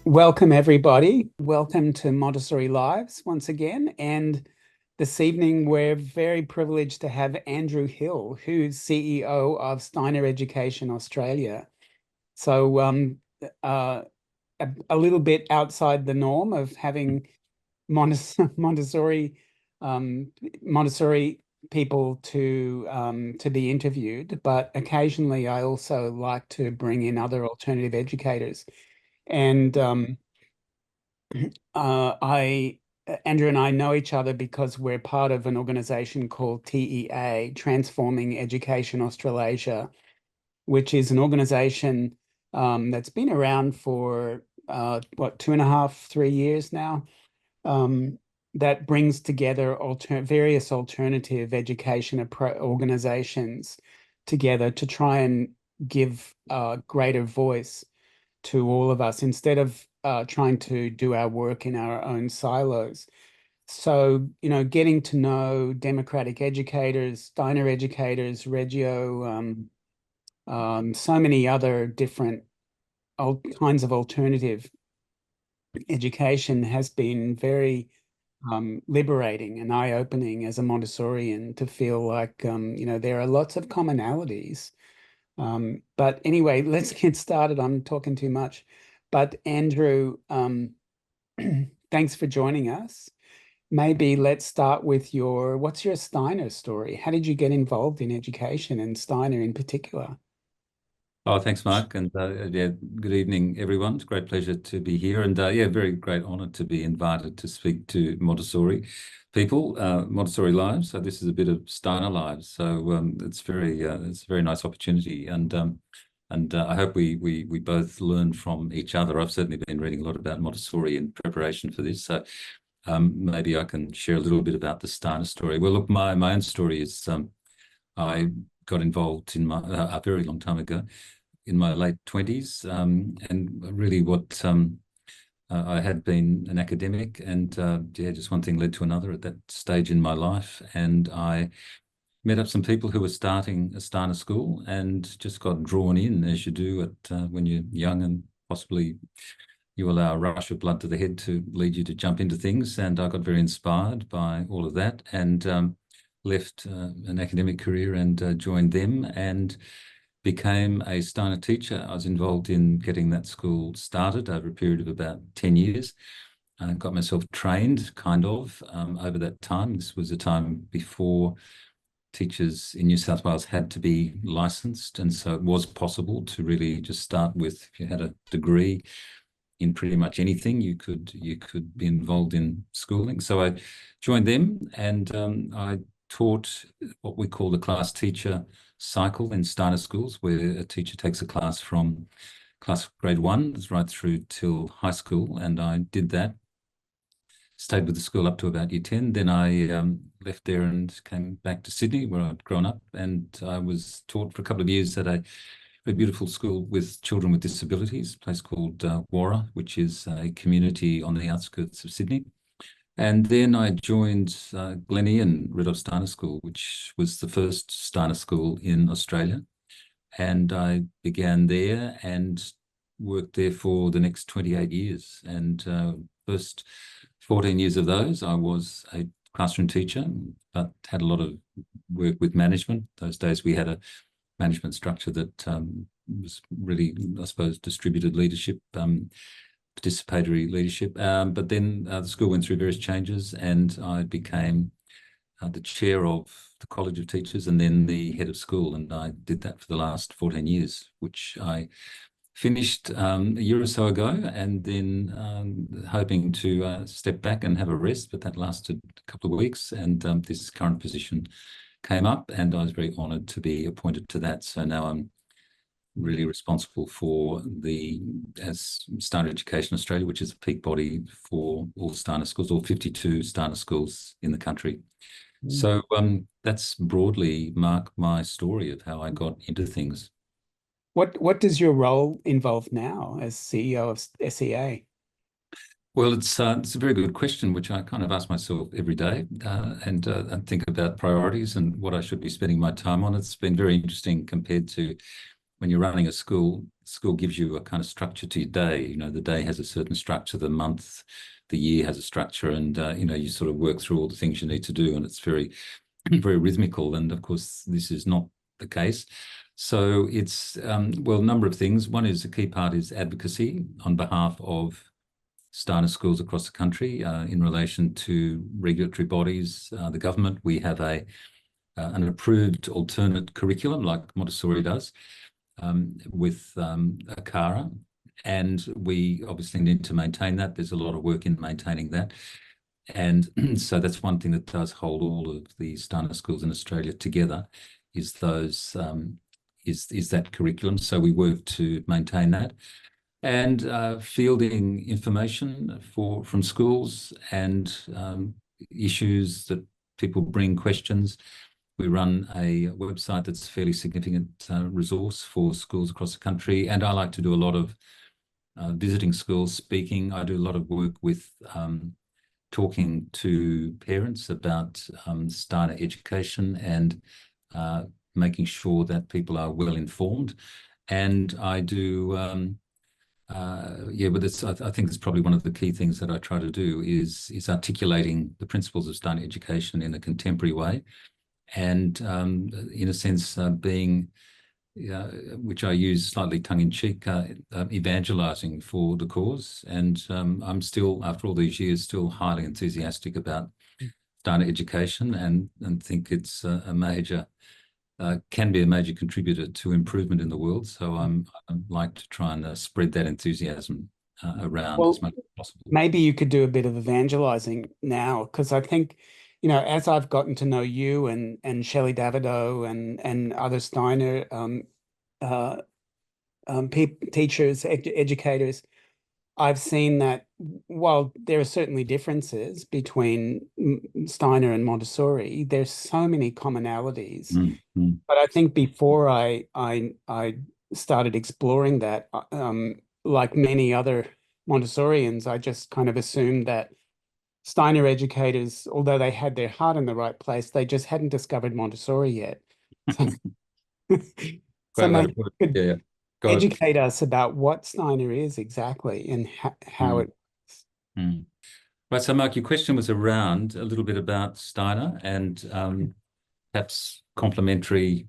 Welcome, everybody. Welcome to Montessori Lives once again. And this evening, we're very privileged to have Andrew Hill, who's CEO of Steiner Education Australia. So uh, a little bit outside the norm of having Montessori Montessori people to be interviewed, but occasionally I also like to bring in other alternative educators. And I Andrew and I know each other because we're part of an organization called TEA, Transforming Education Australasia, which is an organization that's been around for what, 2.5, 3 years now, um, that brings together various alternative education organizations together to try and give greater voice to all of us instead of trying to do our work in our own silos. So, getting to know democratic educators, Steiner educators, Reggio, so many other different kinds of alternative education has been very liberating and eye-opening as a Montessorian to feel like, there are lots of commonalities. But anyway, let's get started. I'm talking too much. But Andrew, thanks for joining us. Maybe let's start with what's your Steiner story? How did you get involved in education and Steiner in particular? Oh, thanks, Mark. And yeah, good evening, everyone. It's a great pleasure to be here. And yeah, very great honour to be invited to speak to Montessori people, Montessori Lives. So this is a bit of Steiner Lives. So it's a very nice opportunity. And I hope we both learn from each other. I've certainly been reading a lot about Montessori in preparation for this. So maybe I can share a little bit about the Steiner story. Well, look, my own story is I got involved in a very long time ago in my late 20s, and really what I had been an academic, and yeah, just one thing led to another at that stage in my life, and I met up some people who were starting a Steiner school and just got drawn in, as you do at when you're young, and possibly you allow a rush of blood to the head to lead you to jump into things. And I got very inspired by all of that, and left an academic career and joined them and became a Steiner teacher. I was involved in getting that school started over a period of about 10 years. I got myself trained kind of over that time. This was a time before teachers in New South Wales had to be licensed. And so it was possible to really just start with, if you had a degree in pretty much anything, you could be involved in schooling. So I joined them, and I taught what we call the class teacher cycle in Steiner schools, where a teacher takes a class from class grade 1 right through till high school. And I did that, stayed with the school up to about year 10. Then I left there and came back to Sydney, where I'd grown up, and I was taught for a couple of years at a beautiful school with children with disabilities, a place called Warra, which is a community on the outskirts of Sydney. And then I joined Glen and Rudolph Steiner School, which was the first Steiner school in Australia. And I began there and worked there for the next 28 years. And first 14 years of those, I was a classroom teacher, but had a lot of work with management. Those days we had a management structure that was really, I suppose, distributed leadership, participatory leadership. But then the school went through various changes, and I became the chair of the College of Teachers and then the head of school. And I did that for the last 14 years, which I finished a year or so ago, and then hoping to step back and have a rest, but that lasted a couple of weeks, and this current position came up, and I was very honoured to be appointed to that. So now I'm really responsible for as Steiner Education Australia, which is a peak body for all Steiner schools, all 52 Steiner schools in the country. So that's broadly, Mark, my story of how I got into things. What does your role involve now as CEO of SEA? Well, it's a very good question, which I kind of ask myself every day, and think about priorities and what I should be spending my time on. It's been very interesting compared to when you're running a school. school gives you a kind of structure to your day. You know, the day has a certain structure, the month, the year has a structure, and you know, you sort of work through all the things you need to do, and it's very, very rhythmical. And of course, this is not the case. So it's well, a number of things. One is a key part is advocacy on behalf of Steiner schools across the country in relation to regulatory bodies, the government. We have an approved alternate curriculum like Montessori does with a CARA, and we obviously need to maintain that. There's a lot of work in maintaining that. And so that's one thing that does hold all of the Steiner schools in Australia together, is those is that curriculum. So we work to maintain that, and fielding information from schools and issues that people bring questions. We run a website that's a fairly significant resource for schools across the country, and I like to do a lot of visiting schools, speaking. I do a lot of work with talking to parents about Steiner education and making sure that people are well informed. And I do, but I think it's probably one of the key things that I try to do is articulating the principles of Steiner education in a contemporary way, and in a sense being, which I use slightly tongue-in-cheek, evangelizing for the cause. And I'm still, after all these years, still highly enthusiastic about Steiner education, and think it's a major, can be a major contributor to improvement in the world. So I like to try and spread that enthusiasm around as much as possible. Maybe you could do a bit of evangelizing now, because I think, you know, as I've gotten to know you and Shelley Davidow and other Steiner teachers, educators, I've seen that while there are certainly differences between Steiner and Montessori, there's so many commonalities. But I think before I started exploring that, like many other Montessorians, I just kind of assumed that Steiner educators, although they had their heart in the right place, they just hadn't discovered Montessori yet. So maybe you could educate us about what Steiner is exactly and how it works. Right, so Mark, your question was around a little bit about Steiner and perhaps complementary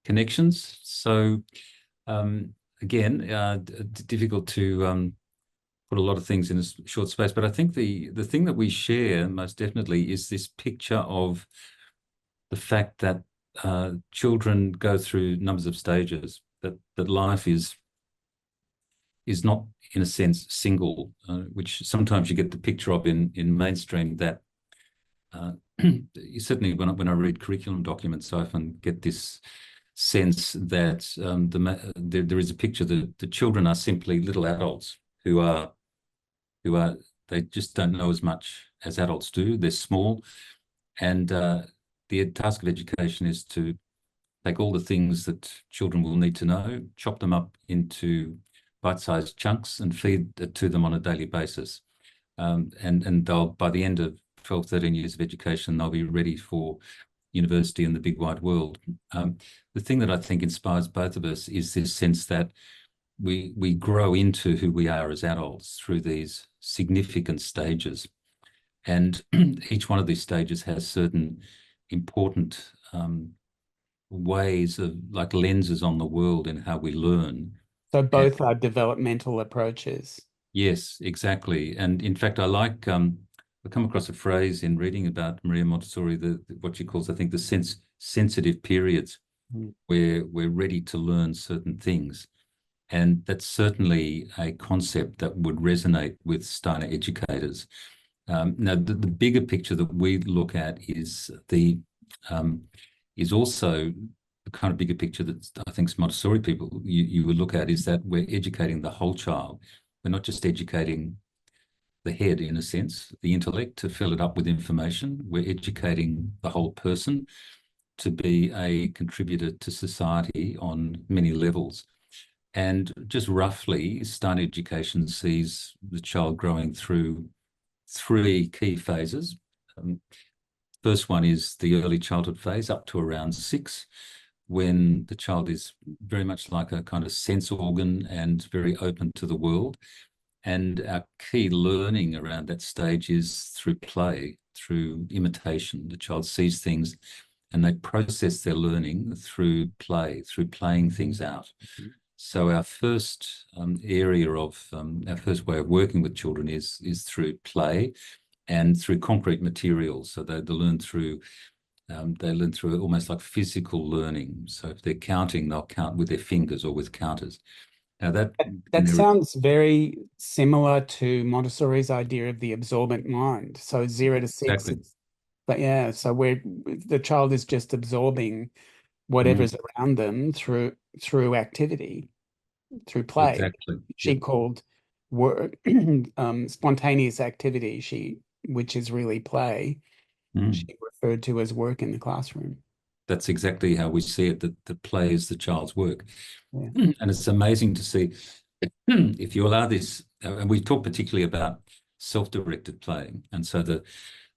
connections. So again, difficult to put a lot of things in a short space, but I think the thing that we share most definitely is this picture of the fact that children go through numbers of stages, that life is not, in a sense, single, which sometimes you get the picture of in mainstream, that certainly when I read curriculum documents, I often get this sense that there is a picture that the children are simply little adults who are they just don't know as much as adults do. They're small, and the task of education is to take all the things that children will need to know, chop them up into bite-sized chunks, and feed it to them on a daily basis. And they'll, by the end of 12, 13 years of education, they'll be ready for university and the big wide world. The thing that I think inspires both of us is this sense that we grow into who we are as adults through these significant stages. And each one of these stages has certain important ways of, like, lenses on the world in how we learn. So both are developmental approaches. Yes, exactly. And in fact, I like, I come across a phrase in reading about Maria Montessori, what she calls, I think, the sensitive periods, where we're ready to learn certain things. And that's certainly a concept that would resonate with Steiner educators. Now, the bigger picture that we look at is also the kind of bigger picture that I think Montessori people you would look at, is that we're educating the whole child. We're not just educating the head, in a sense, the intellect, to fill it up with information. We're educating the whole person to be a contributor to society on many levels. And just roughly, Steiner education sees the child growing through 3 key phases. First one is the early childhood phase, up to around 6. when the child is very much like a kind of sense organ and very open to the world. And our key learning around that stage is through play, through imitation. The child sees things and they process their learning through play, through playing things out. So our first area of our first way of working with children is through play and through concrete materials. So they learn through almost like physical learning. So if they're counting, they'll count with their fingers or with counters. Now That sounds very similar to Montessori's idea of the absorbent mind. So 0 to 6, exactly. but yeah, so where the child is just absorbing whatever's around them through activity, through play. Exactly. She Yep. called work spontaneous activity, which is really play. She referred to as work in the classroom. That's exactly how we see it, that the play is the child's work. Yeah. And it's amazing to see if you allow this, and we talk particularly about self-directed playing. And so the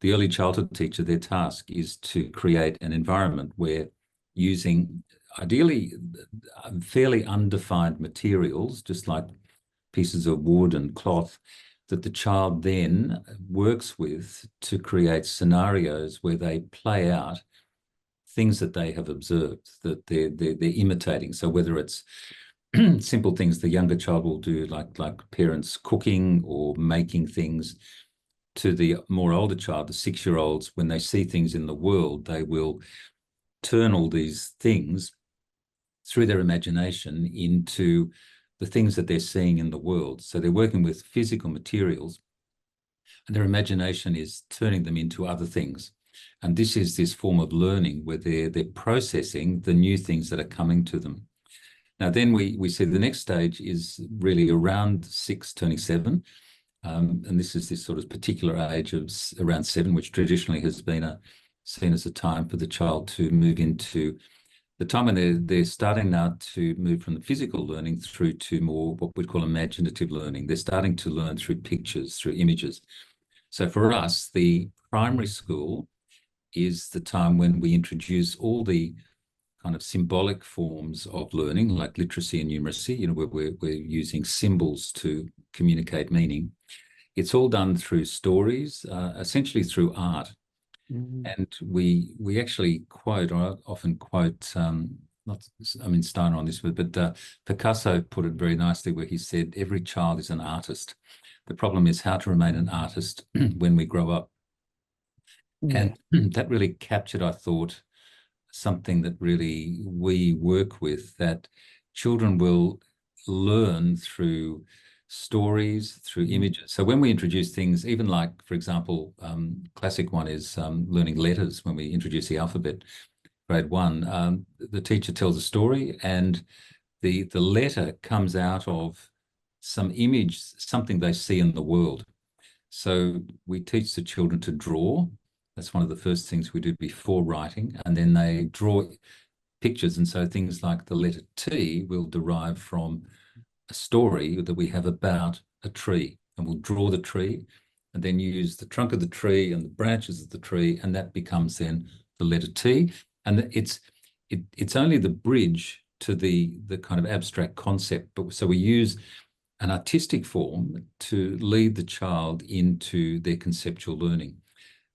early childhood teacher, their task is to create an environment where using ideally fairly undefined materials, just like pieces of wood and cloth, that the child then works with to create scenarios where they play out things that they have observed, that they're imitating. So whether it's simple things the younger child will do, like parents cooking or making things, to the more older child, the 6-year-olds, when they see things in the world, they will turn all these things through their imagination into the things that they're seeing in the world. So they're working with physical materials and their imagination is turning them into other things. And this is this form of learning where they're processing the new things that are coming to them. Now, then we see the next stage is really around 6, turning 7. And this is this sort of particular age of around 7, which traditionally has been seen as a time for the child to move into the time when they're starting now to move from the physical learning through to more what we'd call imaginative learning. They're starting to learn through pictures, through images. So for us, the primary school is the time when we introduce all the kind of symbolic forms of learning, like literacy and numeracy, where we're using symbols to communicate meaning. It's all done through stories, essentially through art. And we actually quote, or often quote, Steiner on this, but Picasso put it very nicely where he said, every child is an artist. The problem is how to remain an artist when we grow up. Yeah. And that really captured, I thought, something that really we work with, that children will learn through stories, through images. So when we introduce things, even like, for example, classic one is learning letters. When we introduce the alphabet, grade 1, the teacher tells a story and the letter comes out of some image, something they see in the world. So we teach the children to draw. That's one of the first things we do before writing. And then they draw pictures. And so things like the letter T will derive from a story that we have about a tree. And we'll draw the tree and then use the trunk of the tree and the branches of the tree. And that becomes then the letter T. And it's only the bridge to the kind of abstract concept. But so we use an artistic form to lead the child into their conceptual learning.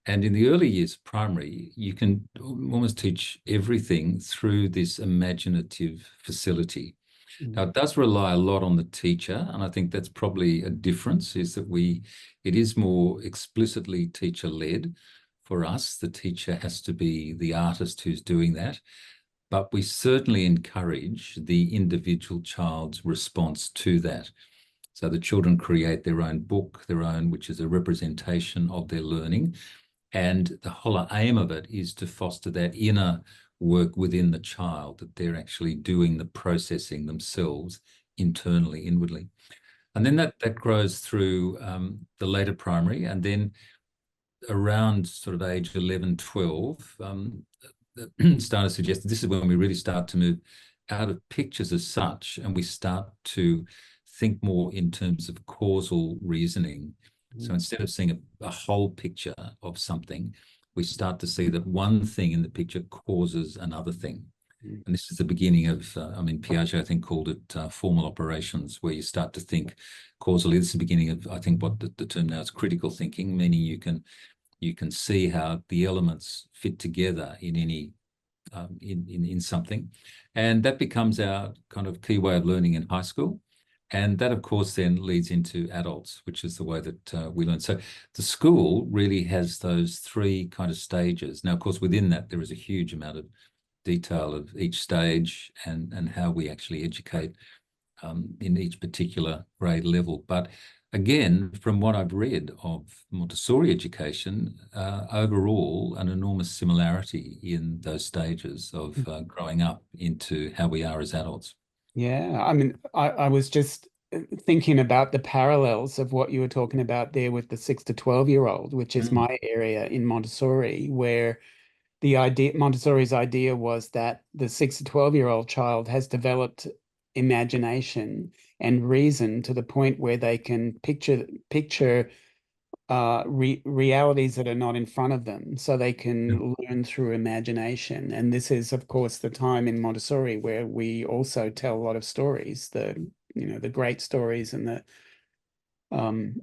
And in the early years of primary, you can almost teach everything through this imaginative facility. Now, it does rely a lot on the teacher, and I think that's probably a difference, is that it is more explicitly teacher-led. For us, the teacher has to be the artist who's doing that. But we certainly encourage the individual child's response to that. So the children create their own book, which is a representation of their learning. And the whole aim of it is to foster that inner work within the child, that they're actually doing the processing themselves internally, inwardly. And then that grows through the later primary. And then around sort of age 11, 12, Steiner suggested this is when we really start to move out of pictures as such, and we start to think more in terms of causal reasoning. So instead of seeing a whole picture of something, we start to see that one thing in the picture causes another thing. And this is the beginning of, I mean, Piaget, I think, called it formal operations, where you start to think causally. This is the beginning of, I think, what the term now is critical thinking, meaning you can see how the elements fit together in any in something, and that becomes our kind of key way of learning in high school. And that, of course, then leads into adults, which is the way that we learn. So the school really has those three kind of stages. Now, of course, within that, there is a huge amount of detail of each stage and how we actually educate in each particular grade level. But again, from what I've read of Montessori education, overall, an enormous similarity in those stages of growing up into how we are as adults. Yeah, I mean, I was just thinking about the parallels of what you were talking about there with the 6 to 12-year-old, which is my area in Montessori, where the idea, Montessori's idea was that the 6 to 12-year-old child has developed imagination and reason to the point where they can picture realities that are not in front of them, so they can learn through imagination. And this is, of course, the time in Montessori where we also tell a lot of stories, the great stories and the um,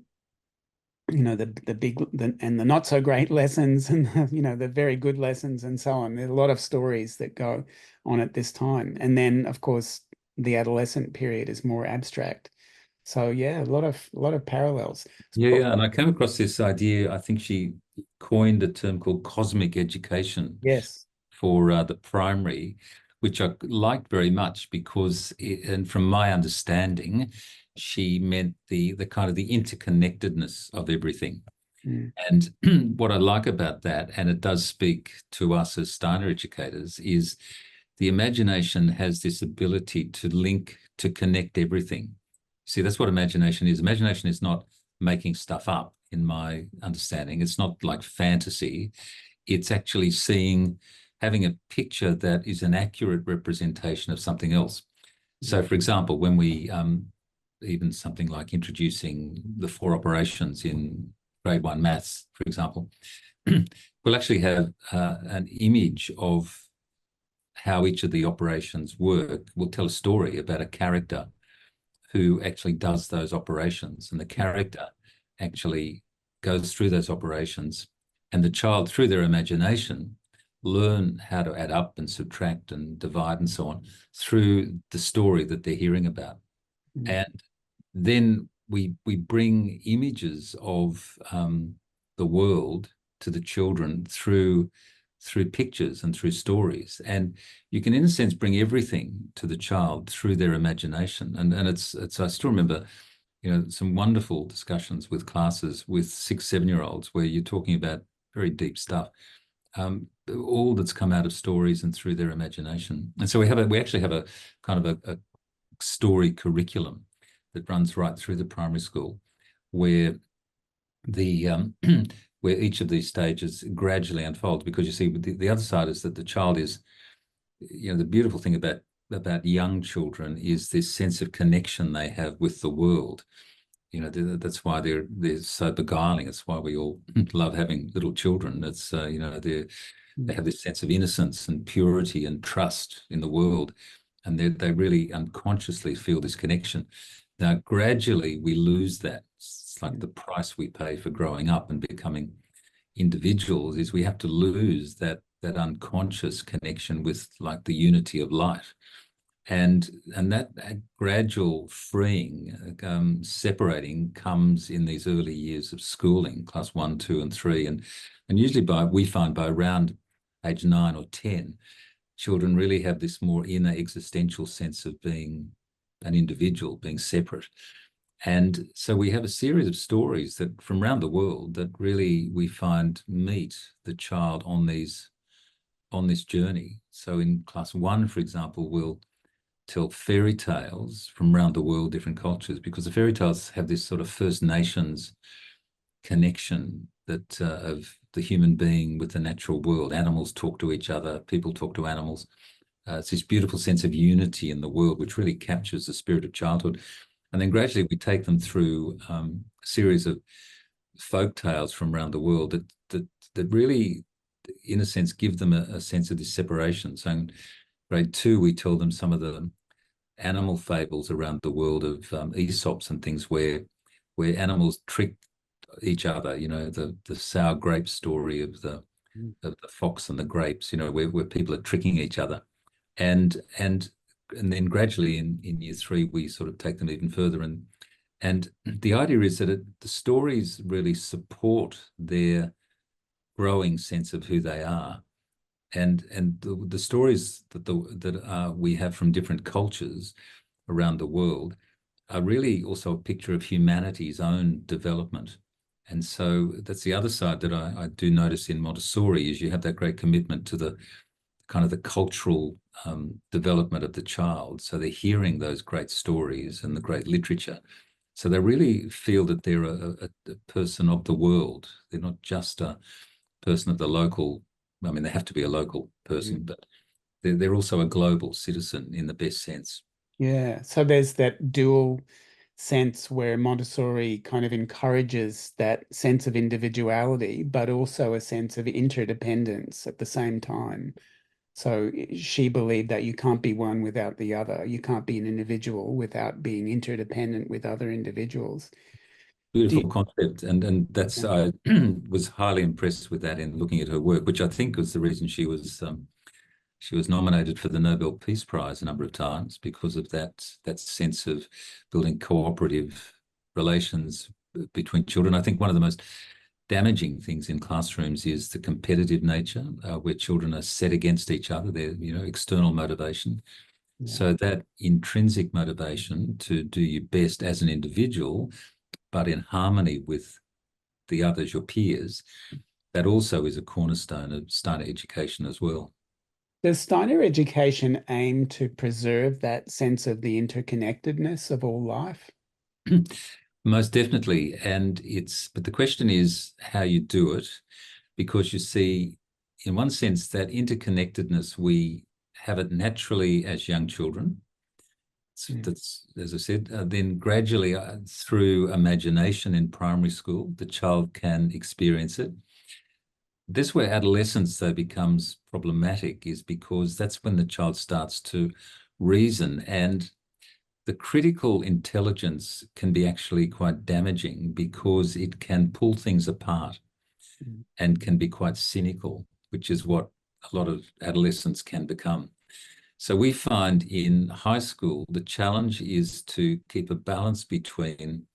the big and the not so great lessons and the very good lessons and so on. There's a lot of stories that go on at this time. And then, of course, the adolescent period is more abstract. So yeah, a lot of parallels. Yeah, and I came across this idea. I think she coined a term called cosmic education Yes. for the primary, which I liked very much because, and from my understanding, she meant the kind of the interconnectedness of everything. Mm. And what I like about that, and it does speak to us as Steiner educators, is the imagination has this ability to link, to connect everything. See, that's what imagination is. Imagination is not making stuff up, in my understanding. It's not like fantasy. It's actually seeing, having a picture that is an accurate representation of something else. So, for example, when we even something like introducing the 4 operations in grade 1 maths, for example, we'll actually have an image of how each of the operations work. We'll tell a story about a character who actually does those operations, and the character actually goes through those operations, and the child, through their imagination, learn how to add up and subtract and divide and so on through the story that they're hearing about. And then we bring images of the world to the children through pictures and through stories. And you can, in a sense, bring everything to the child through their imagination. And it's I still remember, some wonderful discussions with classes with 6, 7-year-olds where you're talking about very deep stuff. All that's come out of stories and through their imagination. And so we actually have a kind of a story curriculum that runs right through the primary school, where the where each of these stages gradually unfolds. Because you see, the other side is that the child is, the beautiful thing about young children is this sense of connection they have with the world. That's why they're so beguiling. It's why we all love having little children. It's they have this sense of innocence and purity and trust in the world, and they really unconsciously feel this connection. Now, gradually we lose that. It's like the price we pay for growing up and becoming individuals, is we have to lose that unconscious connection with, like, the unity of life. And that gradual freeing, separating, comes in these early years of schooling, class 1, 2, and 3, and usually we find by around age 9 or 10, children really have this more inner existential sense of being an individual, being separate. And so we have a series of stories that from around the world that really we find meet the child on this journey. So in class 1, for example, we'll tell fairy tales from around the world, different cultures, because the fairy tales have this sort of First Nations connection that of the human being with the natural world. Animals talk to each other, people talk to animals. It's this beautiful sense of unity in the world, which really captures the spirit of childhood. And then gradually we take them through a series of folk tales from around the world that really, in a sense, give them a sense of this separation. So grade two, we tell them some of the animal fables around the world of Aesops and things where animals trick each other. You know, the sour grape story of the fox and the grapes. You know, where people are tricking each other, and then gradually in year three we sort of take them even further, and the idea is that the stories really support their growing sense of who they are, and the stories that we have from different cultures around the world are really also a picture of humanity's own development. And so that's the other side that I do notice in Montessori, is you have that great commitment to the kind of the cultural development of the child. So they're hearing those great stories and the great literature. So they really feel that they're a person of the world. They're not just a person of the local. I mean, they have to be a local person, but they're also a global citizen in the best sense. Yeah. So there's that dual sense where Montessori kind of encourages that sense of individuality, but also a sense of interdependence at the same time. So she believed that you can't be one without the other. You can't be an individual without being interdependent with other individuals. Do Beautiful you, concept, and that's I was highly impressed with that in looking at her work, which I think was the reason she was nominated for the Nobel Peace Prize a number of times, because of that sense of building cooperative relations between children. I think one of the most damaging things in classrooms is the competitive nature, where children are set against each other. Their external motivation. yeah. So that intrinsic motivation to do your best as an individual, but in harmony with the others, your peers, that also is a cornerstone of Steiner education as well. Does Steiner education aim to preserve that sense of the interconnectedness of all life? Most definitely. But the question is how you do it, because you see, in one sense, that interconnectedness, we have it naturally as young children. That's, as I said, then gradually through imagination in primary school, the child can experience it. This where adolescence, though, becomes problematic, is because that's when the child starts to reason, and the critical intelligence can be actually quite damaging because it can pull things apart and can be quite cynical, which is what a lot of adolescents can become. So we find in high school, the challenge is to keep a balance between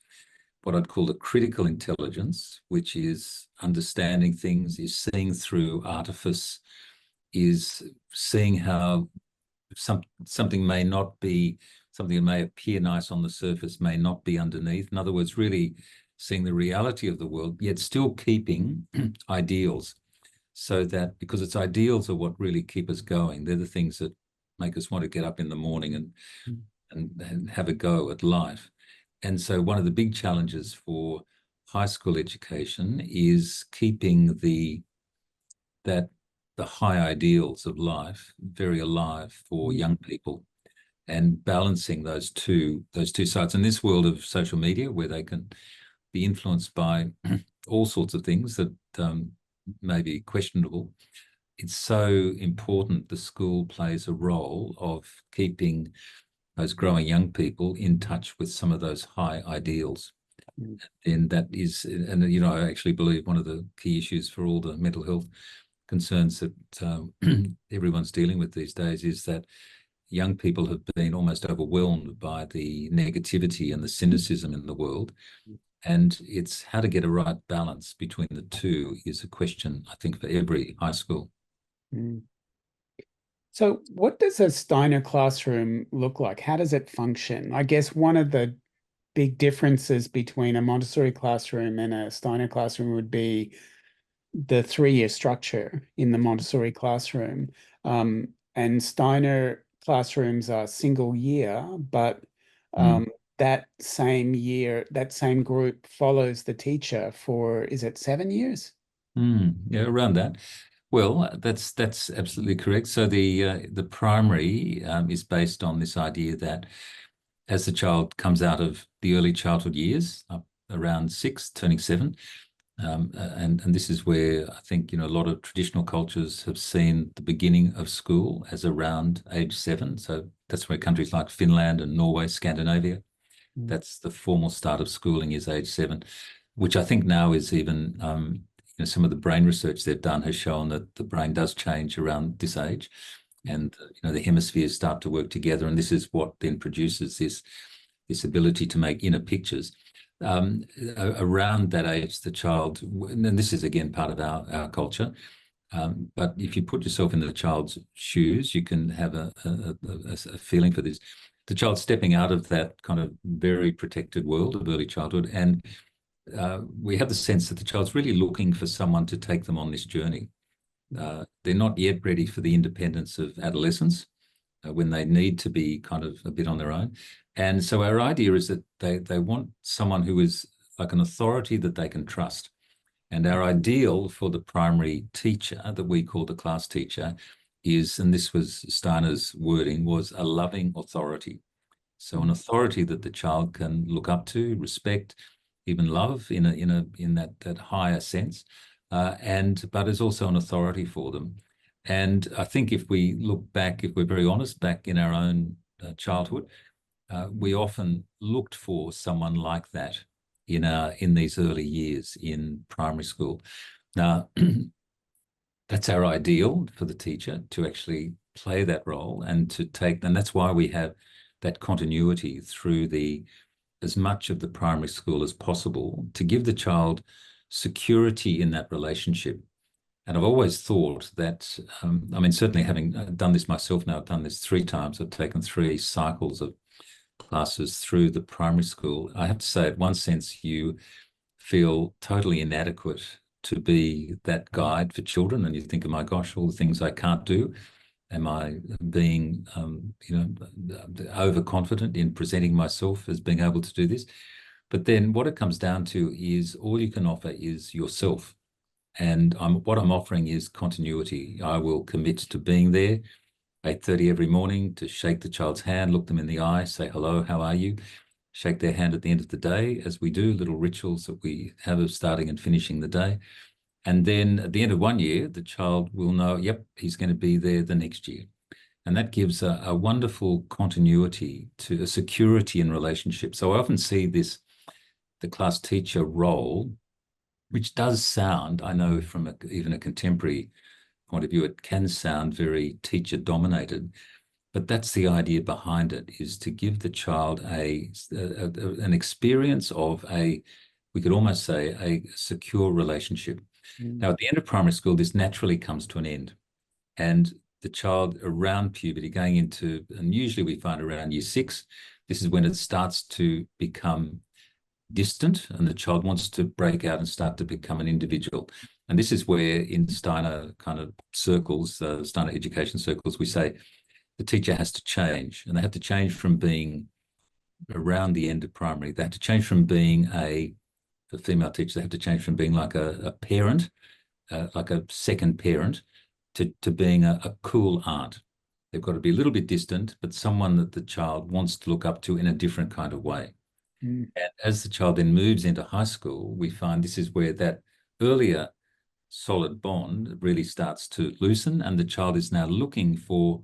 what I'd call the critical intelligence, which is understanding things, is seeing through artifice, is seeing how something may not be, something that may appear nice on the surface may not be underneath. In other words, really seeing the reality of the world, yet still keeping ideals. So that, because it's ideals are what really keep us going. They're the things that make us want to get up in the morning and have a go at life. And so one of the big challenges for high school education is keeping the high ideals of life very alive for young people, and balancing those two sides. In this world of social media, where they can be influenced by all sorts of things that may be questionable, it's so important the school plays a role of keeping those growing young people in touch with some of those high ideals. And that is, and I actually believe one of the key issues for all the mental health concerns that everyone's dealing with these days is that young people have been almost overwhelmed by the negativity and the cynicism in the world. And it's how to get a right balance between the two is a question, I think, for every high school. Mm. So what does a Steiner classroom look like? How does it function? I guess one of the big differences between a Montessori classroom and a Steiner classroom would be the 3-year structure in the Montessori classroom. And Steiner classrooms are single year, but that same year, that same group follows the teacher for, is it 7 years? Yeah, around that. Well, that's absolutely correct. So the primary is based on this idea that as the child comes out of the early childhood years, up around 6, turning 7, And this is where I think, a lot of traditional cultures have seen the beginning of school as around age 7. So that's where countries like Finland and Norway, Scandinavia, that's the formal start of schooling is age 7, which I think now is even, some of the brain research they've done has shown that the brain does change around this age. And, the hemispheres start to work together. And this is what then produces this ability to make inner pictures. Around that age, the child, and this is again part of our culture, but if you put yourself in the child's shoes, you can have a feeling for this. The child stepping out of that kind of very protected world of early childhood, and we have the sense that the child's really looking for someone to take them on this journey. They're not yet ready for the independence of adolescence, when they need to be kind of a bit on their own. And so our idea is that they want someone who is like an authority that they can trust. And our ideal for the primary teacher that we call the class teacher is, and this was Steiner's wording, was a loving authority. So an authority that the child can look up to, respect, even love in that higher sense, but is also an authority for them. And I think if we look back, if we're very honest, back in our own childhood, we often looked for someone like that in these early years in primary school. Now, that's our ideal for the teacher, to actually play that role and that's why we have that continuity through as much of the primary school as possible, to give the child security in that relationship. And I've always thought that, certainly having done this myself now, I've done this 3 times. I've taken 3 cycles of classes through the primary school. I have to say, in one sense, you feel totally inadequate to be that guide for children. And you think, oh my gosh, all the things I can't do. Am I being, overconfident in presenting myself as being able to do this? But then what it comes down to is all you can offer is yourself. And what I'm offering is continuity. I will commit to being there 8:30 every morning, to shake the child's hand, look them in the eye, say, hello, how are you? Shake their hand at the end of the day, as we do, little rituals that we have of starting and finishing the day. And then at the end of 1 year, the child will know, yep, he's going to be there the next year. And that gives a wonderful continuity to a security in relationship. So I often see the class teacher role, which does sound, I know from even a contemporary point of view, it can sound very teacher dominated, but that's the idea behind it, is to give the child an experience of we could almost say a secure relationship. Now, at the end of primary school, this naturally comes to an end, and the child around puberty going into, and usually we find around year 6, this is when it starts to become distant and the child wants to break out and start to become an individual. And this is where in Steiner kind of circles, Steiner education circles, we say the teacher has to change, and they have to change from being around the end of primary. They have to change from being for female teachers, they have to change from being like a parent, like a second parent, to being a cool aunt. They've got to be a little bit distant, but someone that the child wants to look up to in a different kind of way. And as the child then moves into high school, we find this is where that earlier solid bond really starts to loosen, and the child is now looking for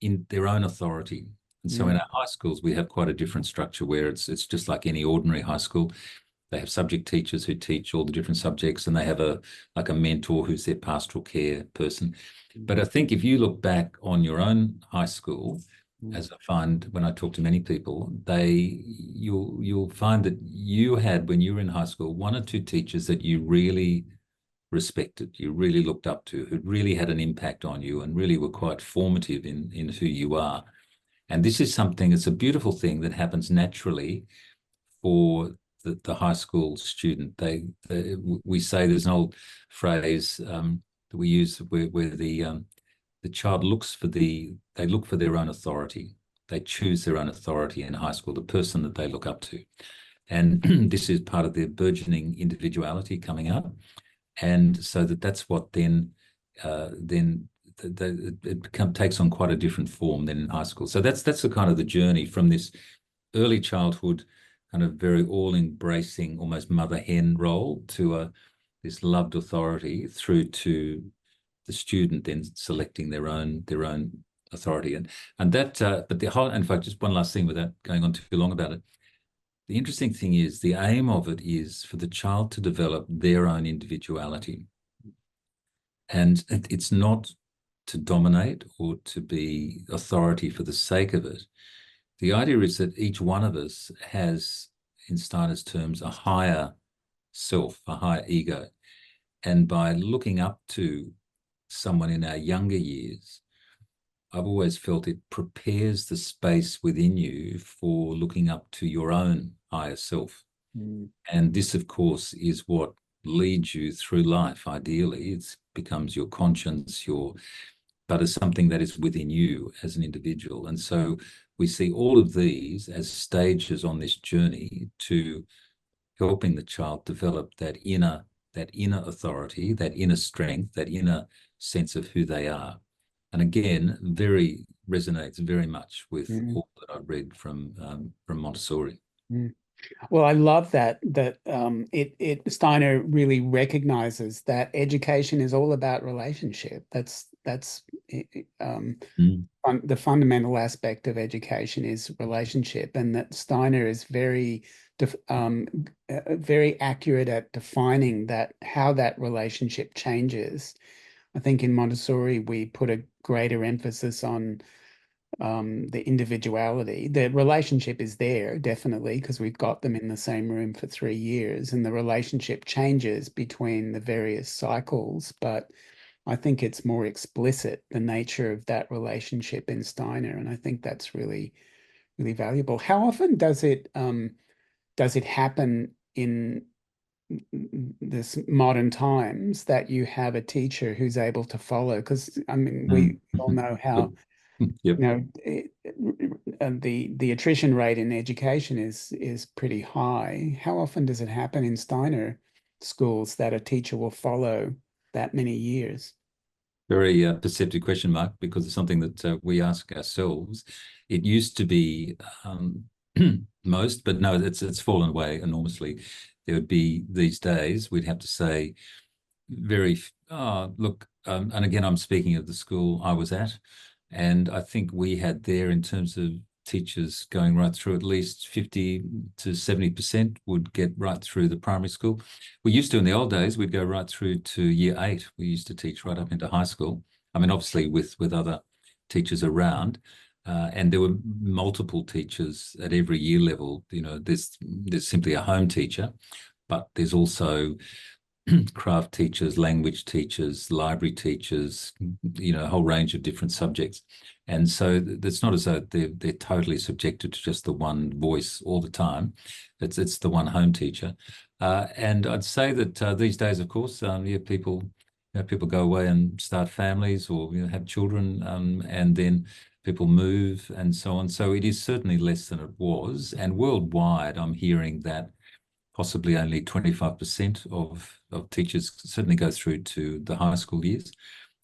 in their own authority. And so in our high schools, we have quite a different structure where it's just like any ordinary high school. They have subject teachers who teach all the different subjects, and they have a mentor who's their pastoral care person. But I think if you look back on your own high school, as I find when I talk to many people, you'll find that you had, when you were in high school, 1 or 2 teachers that you really respected, you really looked up to, who really had an impact on you and really were quite formative in who you are. And this is something, it's a beautiful thing that happens naturally for the high school student. We say, there's an old phrase that we use where the child they look for their own authority. They choose their own authority in high school, the person that they look up to. And this is part of their burgeoning individuality coming up. And so that's what then it takes on quite a different form than in high school. So that's the kind of the journey from this early childhood kind of very all-embracing, almost mother hen role to this loved authority through to the student then selecting their own authority. And that, but the whole, in fact, just one last thing without going on too long about it. The interesting thing is the aim of it is for the child to develop their own individuality. And it's not to dominate or to be authority for the sake of it. The idea is that each one of us has, in Steiner's terms, a higher self, a higher ego. And by looking up to someone in our younger years, I've always felt it prepares the space within you for looking up to your own higher self. Mm. And this, of course, is what leads you through life. Ideally, it becomes your conscience, but it's something that is within you as an individual. And so we see all of these as stages on this journey to helping the child develop that inner authority, that inner strength, that inner sense of who they are. And again, resonates very much with all that I've read from Montessori. Mm. Well, I love that Steiner really recognizes that education is all about relationship. That's the fundamental aspect of education is relationship, and that Steiner is very accurate at defining how that relationship changes. I think in Montessori we put a greater emphasis on the individuality. The relationship is there, definitely, because we've got them in the same room for 3 years, and the relationship changes between the various cycles. But I think it's more explicit, the nature of that relationship in Steiner, and I think that's really, really valuable. How often does it happen in this modern times that you have a teacher who's able to follow? Because I mean, we all know how Yep. the attrition rate in education is pretty high. How often does it happen in Steiner schools that a teacher will follow that many years? Very perceptive question, Mark, because it's something that we ask ourselves. It used to be most, but no, it's fallen away enormously. There would be these days, we'd have to say look, and again, I'm speaking of the school I was at, and I think we had there, in terms of teachers going right through, at least 50 to 70% would get right through the primary school. We used to, in the old days, we'd go right through to year 8. We used to teach right up into high school. I mean, obviously with other teachers around, and there were multiple teachers at every year level. There's simply a home teacher, but there's also craft teachers, language teachers, library teachers, a whole range of different subjects. And so it's not as though they're totally subjected to just the one voice all the time. It's the one home teacher. And I'd say that these days, of course, people go away and start families, or have children, and then people move and so on. So it is certainly less than it was. And worldwide, I'm hearing that possibly only 25% of teachers certainly go through to the high school years.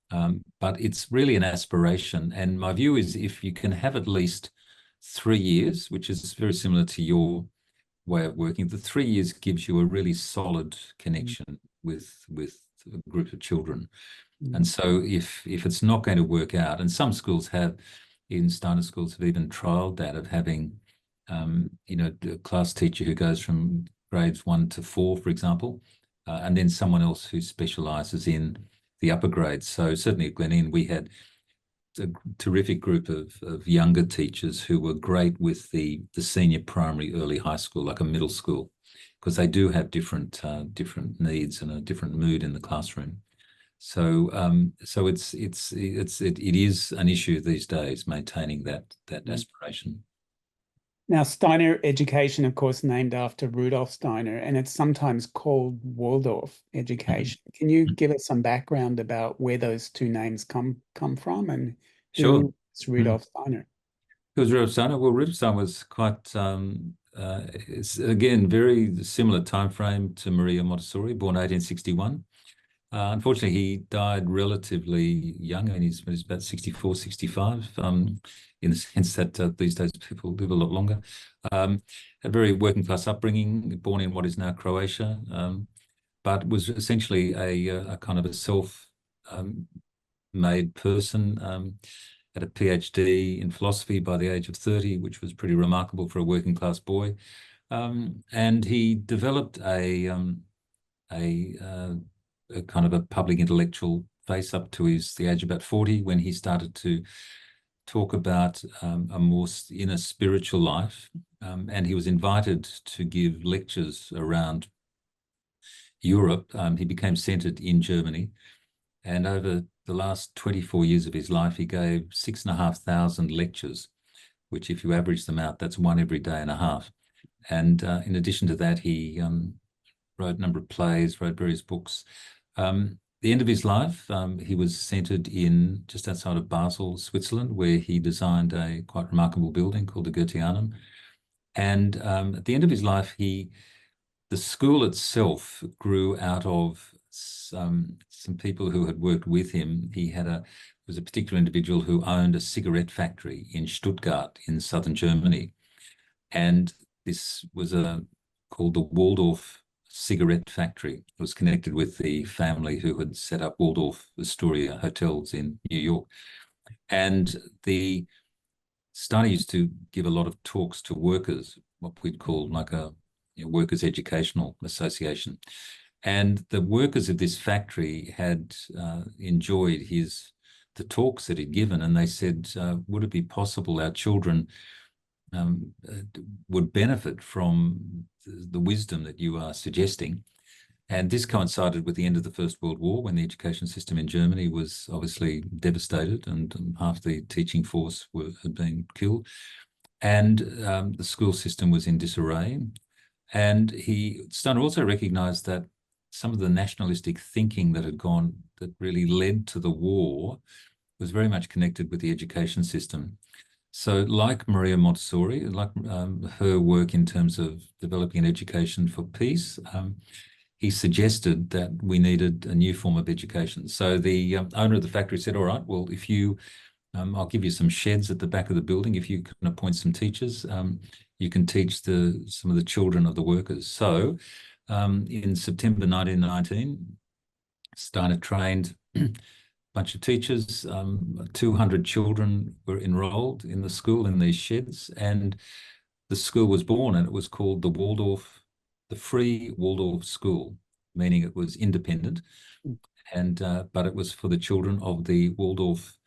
But it's really an aspiration. And my view is, if you can have at least 3 years, which is very similar to your way of working, the 3 years gives you a really solid connection with a group of children. And so if it's not going to work out, and some schools have, in Steiner schools, have even trialed that, of having a class teacher who goes from grades 1 to 4, for example, and then someone else who specialises in the upper grades. So certainly at Glen Inn, we had a terrific group of younger teachers who were great with the senior primary, early high school, like a middle school, because they do have different needs and a different mood in the classroom. So it is an issue these days, maintaining that aspiration. Now, Steiner education, of course, named after Rudolf Steiner, and it's sometimes called Waldorf education. Can you give us some background about where those two names come from, and Sure. who is Rudolf Steiner? Who was Rudolf Steiner? Well, Rudolf Steiner was quite, it's again, very similar time frame to Maria Montessori, born 1861. Unfortunately, he died relatively young, and he's about 64, 65, in the sense that these days people live a lot longer. A very working class upbringing, born in what is now Croatia. but was essentially a kind of a self-made person. Had a PhD in philosophy by the age of 30, which was pretty remarkable for a working class boy. And he developed a kind of a public intellectual face up to the age of about 40, when he started to talk about a more inner spiritual life. And he was invited to give lectures around Europe. He became centered in Germany. And over the last 24 years of his life, he gave 6,500 lectures, which if you average them out, that's one every day and a half. And in addition to that, he wrote a number of plays, wrote various books. The end of his life, he was centered in just outside of Basel, Switzerland, where he designed a quite remarkable building called the Goetheanum. And at the end of his life, the school itself grew out of some people who had worked with him. There was a particular individual who owned a cigarette factory in Stuttgart in southern Germany. And this was called the Waldorf cigarette factory. It was connected with the family who had set up Waldorf Astoria hotels in New York. And Steiner used to give a lot of talks to workers, what we'd call like a workers' educational association. And the workers of this factory had enjoyed the talks that he'd given, and they said, would it be possible our children would benefit from the wisdom that you are suggesting? And this coincided with the end of the First World War, when the education system in Germany was obviously devastated, and half the teaching force had been killed. And the school system was in disarray. And Steiner also recognized that some of the nationalistic thinking that really led to the war was very much connected with the education system. So like Maria Montessori, like her work in terms of developing an education for peace, he suggested that we needed a new form of education. So the owner of the factory said, all right, well, I'll give you some sheds at the back of the building. If you can appoint some teachers, you can teach some of the children of the workers. So in September 1919, Steiner trained a bunch of teachers. 200 children were enrolled in the school in these sheds, and the school was born, and it was called the Free Waldorf School, meaning it was independent, but it was for the children of the Waldorf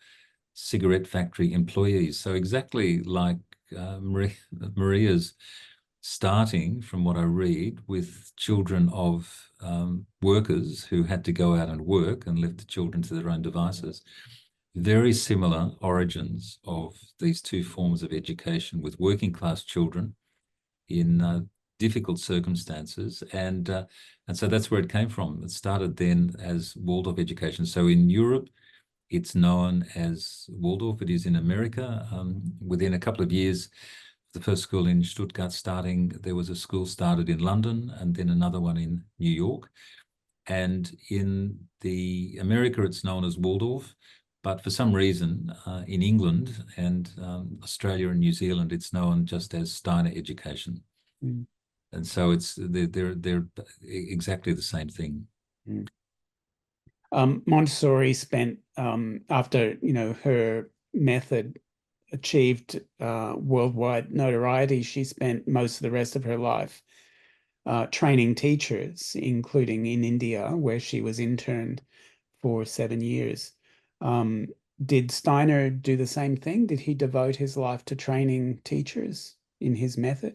cigarette factory employees. So exactly like Maria's starting, from what I read, with children of workers who had to go out and work and left the children to their own devices. Very similar origins of these two forms of education, with working class children in difficult circumstances. And so that's where it came from. It started then as Waldorf education. So in Europe, it's known as Waldorf. It is in America. Within a couple of years, the first school in Stuttgart there was a school started in London, and then another one in New York. And in America, it's known as Waldorf. But for some reason, in England and Australia and New Zealand, it's known just as Steiner education. Mm. And so they're exactly the same thing. Mm. Montessori spent, after her method achieved worldwide notoriety, she spent most of the rest of her life training teachers, including in India, where she was interned for 7 years. Did Steiner do the same thing? Did he devote his life to training teachers in his method?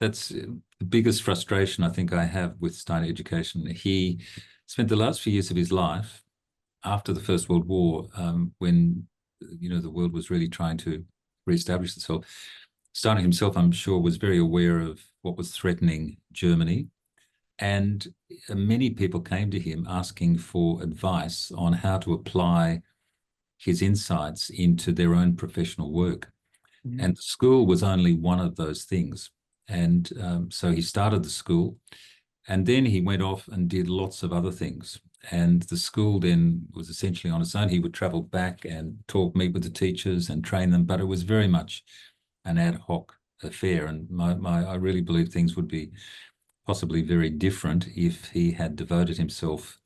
That's the biggest frustration I think I have with Steiner education. He spent the last few years of his life after the First World War, when the world was really trying to reestablish itself. Steiner himself, I'm sure, was very aware of what was threatening Germany, and many people came to him asking for advice on how to apply his insights into their own professional work. Mm. And the school was only one of those things. And so he started the school, and then he went off and did lots of other things. And the school then was essentially on its own. He would travel back and meet with the teachers and train them, but it was very much an ad hoc affair. And I really believe things would be possibly very different if he had devoted himself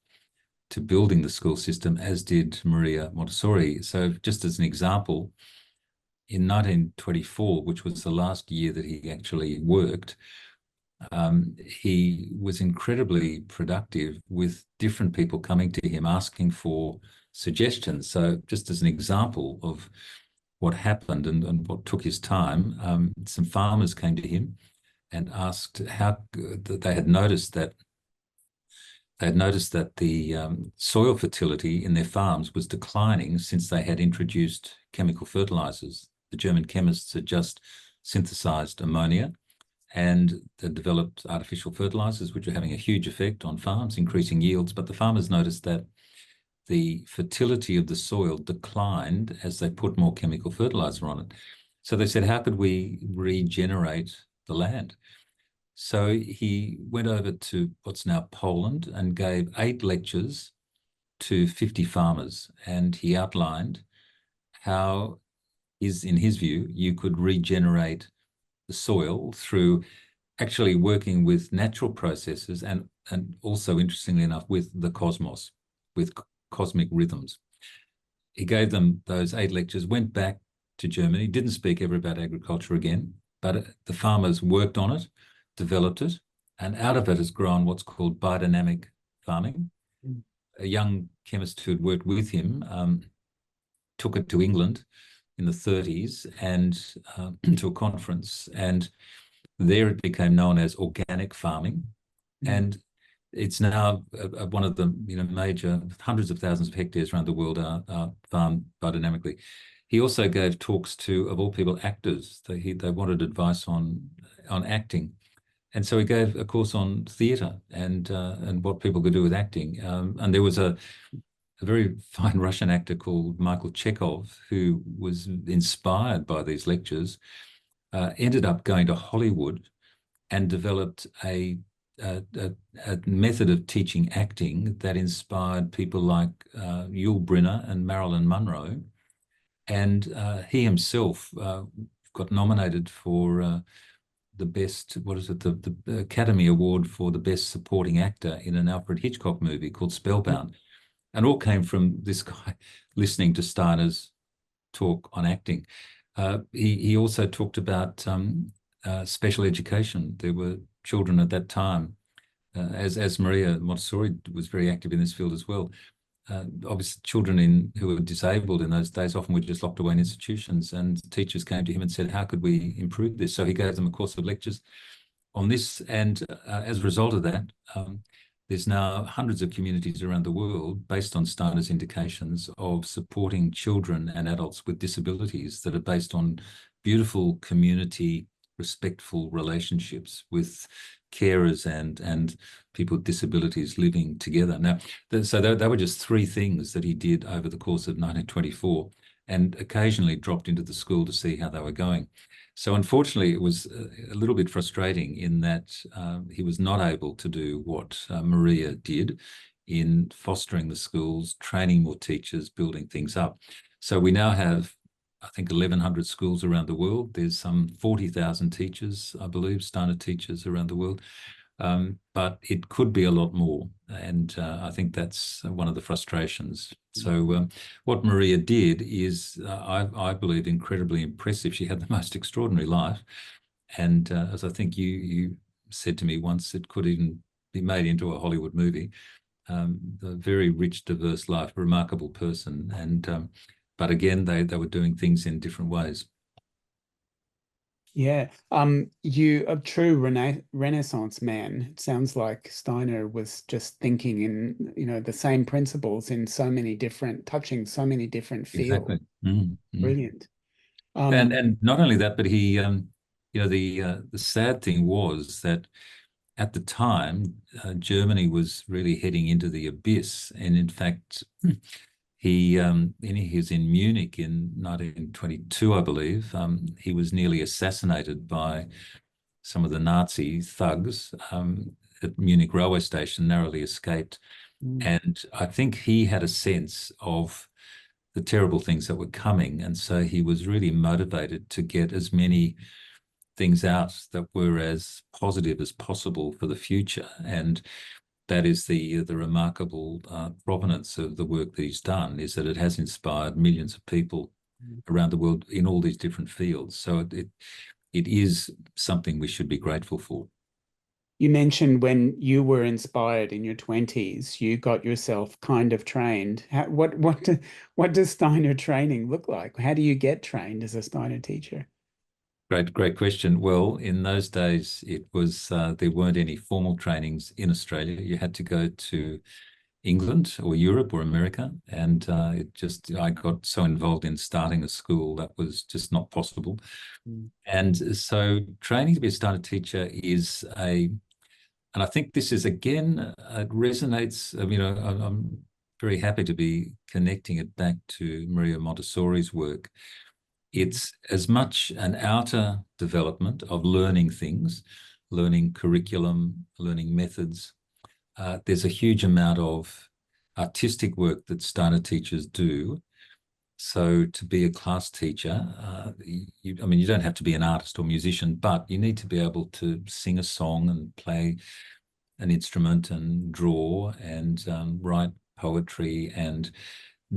to building the school system, as did Maria Montessori. So just as an example, in 1924, which was the last year that he actually worked, he was incredibly productive with different people coming to him asking for suggestions. So just as an example of what happened and what took his time, some farmers came to him and asked how they had noticed that the soil fertility in their farms was declining since they had introduced chemical fertilizers. The German chemists had just synthesized ammonia and they developed artificial fertilizers, which were having a huge effect on farms, increasing yields. But the farmers noticed that the fertility of the soil declined as they put more chemical fertilizer on it. So they said, how could we regenerate the land? So he went over to what's now Poland and gave 8 lectures to 50 farmers. And he outlined how, in his view, you could regenerate the soil through actually working with natural processes and also, interestingly enough, with the cosmos, with cosmic rhythms. He gave them those 8 lectures, went back to Germany, didn't speak ever about agriculture again, but the farmers worked on it, developed it, and out of it has grown what's called biodynamic farming. A young chemist who had worked with him took it to England in the 30s and to a conference, and there it became known as organic farming. And it's now one of the major, hundreds of thousands of hectares around the world are farmed biodynamically. He also gave talks to, of all people, actors. They wanted advice on acting. And so he gave a course on theatre and what people could do with acting. And there was a very fine Russian actor called Michael Chekhov, who was inspired by these lectures, ended up going to Hollywood and developed a method of teaching acting that inspired people like Yul Brynner and Marilyn Monroe. And he himself got nominated for the best, the Academy Award for the best supporting actor in an Alfred Hitchcock movie called Spellbound. And all came from this guy listening to Steiner's talk on acting. He also talked about special education. There were children at that time, as Maria Montessori was very active in this field as well. Obviously, children who were disabled in those days often were just locked away in institutions, and teachers came to him and said, how could we improve this? So he gave them a course of lectures on this, and as a result of that, there's now hundreds of communities around the world based on Steiner's indications of supporting children and adults with disabilities that are based on beautiful community, respectful relationships with carers and people with disabilities living together. Now, so they were just 3 things that he did over the course of 1924, and occasionally dropped into the school to see how they were going. So unfortunately, it was a little bit frustrating in that he was not able to do what Maria did in fostering the schools, training more teachers, building things up. So we now have, I think, 1,100 schools around the world. There's some 40,000 teachers, I believe, Steiner teachers around the world. But it could be a lot more. And I think that's one of the frustrations. So what Maria did is, I believe, incredibly impressive. She had the most extraordinary life. And as I think you said to me once, it could even be made into a Hollywood movie. A very rich, diverse life, remarkable person. And but again, they were doing things in different ways. Yeah. You a true Renaissance man. It sounds like Steiner was just thinking in, the same principles in touching so many different fields. Exactly. Mm-hmm. Brilliant. And not only that, but he, the sad thing was that at the time, Germany was really heading into the abyss. And in fact, he was in Munich in 1922, I believe. He was nearly assassinated by some of the Nazi thugs at Munich railway station, narrowly escaped. And I think he had a sense of the terrible things that were coming. And so he was really motivated to get as many things out that were as positive as possible for the future. And that is the remarkable provenance of the work that he's done, is that it has inspired millions of people around the world in all these different fields. So it is something we should be grateful for. You mentioned when you were inspired in your 20s, you got yourself kind of trained. What does Steiner training look like? How do you get trained as a Steiner teacher? Great question. Well, in those days, it was there weren't any formal trainings in Australia. You had to go to England or Europe or America, and I got so involved in starting a school that was just not possible. Mm. And so, training to be a Steiner teacher and I think this is again, it resonates. I'm very happy to be connecting it back to Maria Montessori's work. It's as much an outer development of learning things, learning curriculum, learning methods. There's a huge amount of artistic work that Steiner teachers do. So to be a class teacher, you don't have to be an artist or musician, but you need to be able to sing a song and play an instrument and draw and write poetry and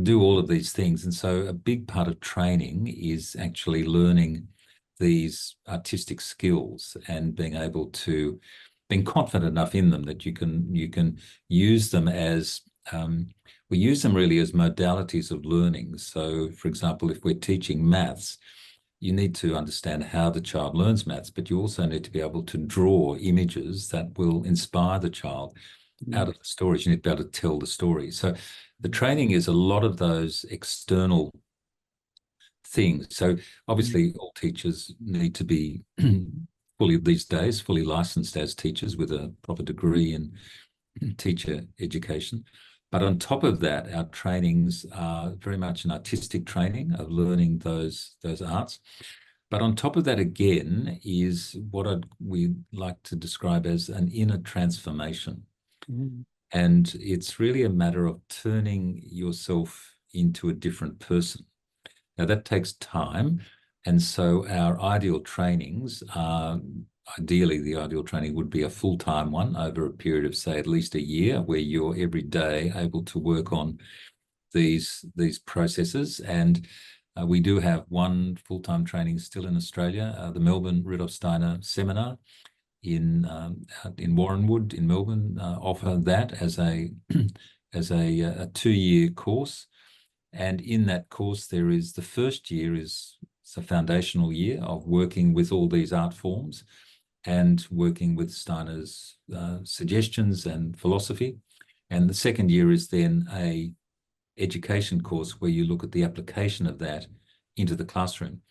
do all of these things. And so a big part of training is actually learning these artistic skills and being confident enough in them that you can use them as we use them really as modalities of learning. So, for example, if we're teaching maths, you need to understand how the child learns maths, but you also need to be able to draw images that will inspire the child out of the stories. You need to be able to tell the story. So the training is a lot of those external things. So obviously all teachers need to be these days, fully licensed as teachers with a proper degree in teacher education. But on top of that, our trainings are very much an artistic training of learning those arts. But on top of that, again, is what we like to describe as an inner transformation. Mm. And it's really a matter of turning yourself into a different person. Now, that takes time. And so our ideal trainings are, ideally, the ideal training would be a full-time one over a period of, say, at least a year, where you're every day able to work on these processes. And we do have one full-time training still in Australia, the Melbourne Rudolf Steiner Seminar in Warrenwood in Melbourne offer that as a as a 2-year course. And in that course, there is the first year is a foundational year of working with all these art forms and working with Steiner's suggestions and philosophy. And the second year is then a education course where you look at the application of that into the classroom.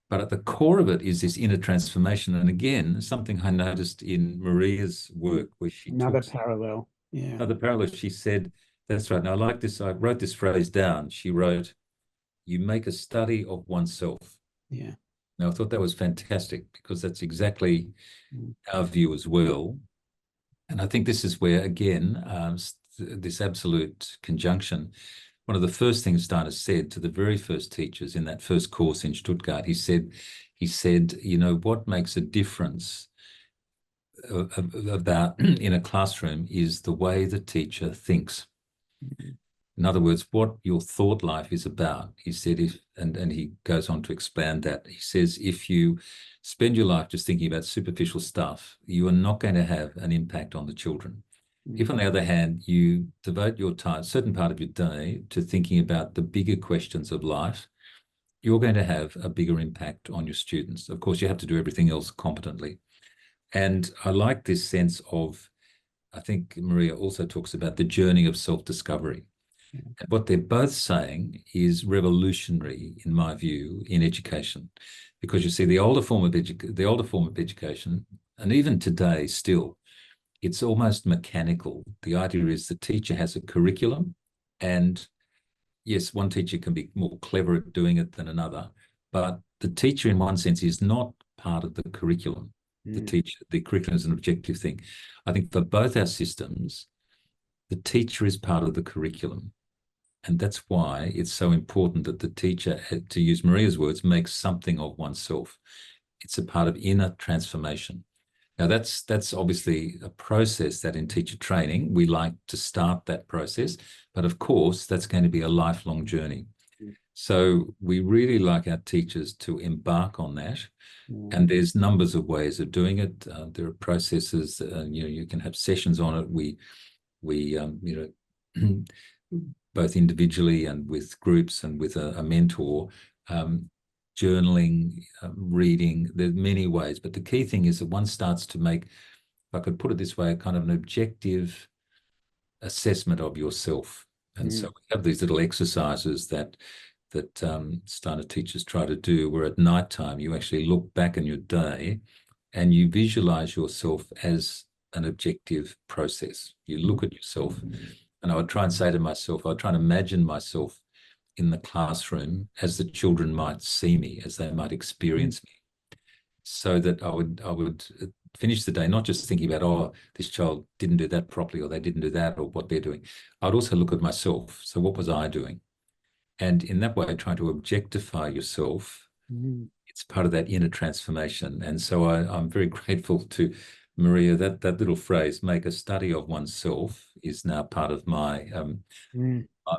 But at the core of it is this inner transformation. And again, something I noticed in Maria's work, where she Another talks parallel. Yeah. another parallel. She said, that's right. Now, I like this. I wrote this phrase down. She wrote, "You make a study of oneself." Yeah. Now, I thought that was fantastic because that's exactly Mm. our view as well. And I think this is where, again, this absolute conjunction, one of the first things Steiner said to the very first teachers in that first course in Stuttgart, he said, what makes a difference about in a classroom is the way the teacher thinks. In other words, what your thought life is about. He said, and he goes on to expand that. He says, if you spend your life just thinking about superficial stuff, you are not going to have an impact on the children. If, on the other hand, you devote your time, a certain part of your day, to thinking about the bigger questions of life, you're going to have a bigger impact on your students. Of course, you have to do everything else competently. And I like this sense of, I think Maria also talks about the journey of self-discovery. Yeah. And what they're both saying is revolutionary, in my view, in education. Because you see, the older form of education, and even today still, it's almost mechanical. The idea is the teacher has a curriculum, and yes, one teacher can be more clever at doing it than another, but the teacher in one sense is not part of the curriculum. The curriculum is an objective thing. I think for both our systems, the teacher is part of the curriculum. And that's why it's so important that the teacher, to use Maria's words, makes something of oneself. it's a part of inner transformation. Now, that's obviously a process that in teacher training, we like to start that process. But of course, that's going to be a lifelong journey. So we really like our teachers to embark on that. And there's numbers of ways of doing it. There are processes, you can have sessions on it. We both individually and with groups and with a mentor, journaling, reading. There's many ways, but the key thing is that one starts to make, if I could put it this way, a kind of an objective assessment of yourself. And so we have these little exercises that Steiner teachers try to do, where at night time you actually look back in your day and you visualize yourself as an objective process. You look at yourself, and I would try and say to myself, I would try and imagine myself in the classroom as the children might see me, as they might experience me, so that I would finish the day not just thinking about, oh, this child didn't do that properly, or they didn't do that, or what they're doing. I'd also look at myself. So what was I doing? And in that way, trying to objectify yourself, it's part of that inner transformation. And so I'm very grateful to Maria, that little phrase, make a study of oneself, is now part of my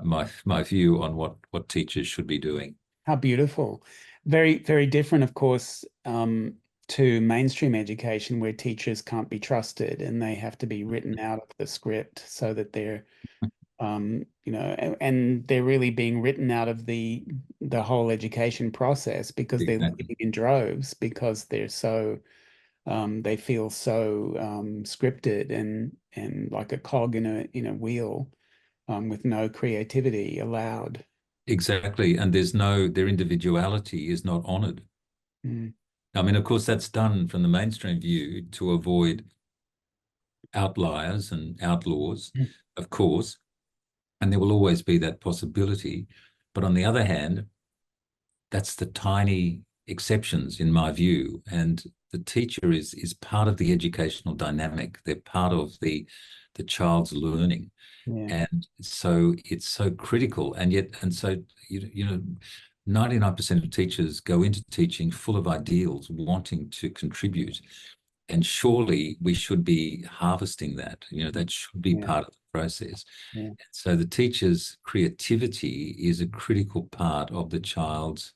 my view on what teachers should be doing. How beautiful. Very, very different, of course, to mainstream education, where teachers can't be trusted and they have to be written out of the script so that they're, and they're really being written out of the whole education process, because they're leaving in droves, because they're so they feel so scripted and like a cog in a wheel, with no creativity allowed. Exactly. And their individuality is not honored. I mean, of course, that's done from the mainstream view to avoid outliers and outlaws, of course, and there will always be that possibility. But on the other hand, that's the tiny exceptions in my view. And the teacher is part of the educational dynamic. They're part of the child's learning. And so it's so critical. And so 99% of teachers go into teaching full of ideals, wanting to contribute. And surely we should be harvesting that. That should be part of the process. So the teacher's creativity is a critical part of the child's